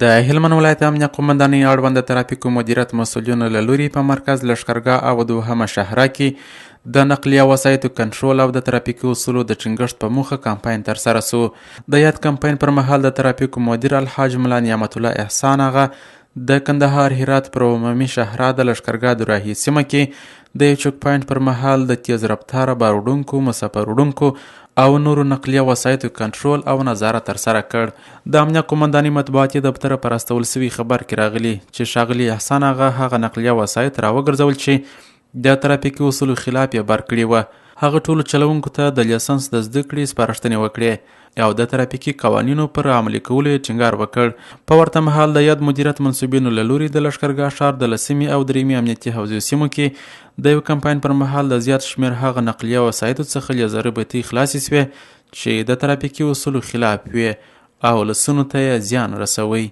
د هلمند ولایت امنیه قومندانۍ اړوند د ترافیکو مدیریت مسؤلینو له لوري په مرکز لښکرګاه او دوهمه شهره کې د نقلیه وسایطو کنټرول او د ترافیکي اصولو د ټینګښت په موخه کمپاین ترسره سو. د یاد کمپاین پر مهال د ترافیکو مدیر الحاج ملا نعمت الله احسان اغا د کندهار هرات پر عمومي شهره د لښکرګاه د راهي سیمه کې د چوک پاینټ پر مهال د تیز رفتاره بار وړونکو، مسافر وړونکو او نورو نقلیه وسایطو کنټرول او نظارت ترسره کړ. د امنیه قومندانۍ مطبوعاتي دفتر پر استول سوي خبر کې راغلي چې ښاغلي احسان اغا هغه نقلیه وسایط راوګرځول چې د ترافیکي اصولو خلاف یې بار کړي وه. هغه ټولو چلوونکو ته د لیسنس د زده کړې سپارښتنې وکړې او د ترافیکي قوانینو پر عملي کولو یې ټینګار وکړ. په ورته مهال د یاد مدیریت منصوبینو له لوري د لښکرګاه ښار د لسمې او درېیمې امنیتي حوزې سیمو کې د یو کمپاین پر مهال د زیات شمېر هغه نقلیه وسایطو څخه لیزري بتۍ خلاصې سوې چې د ترافیکي اصولو خلاف وې او لسونو ته یې زیان رسوي.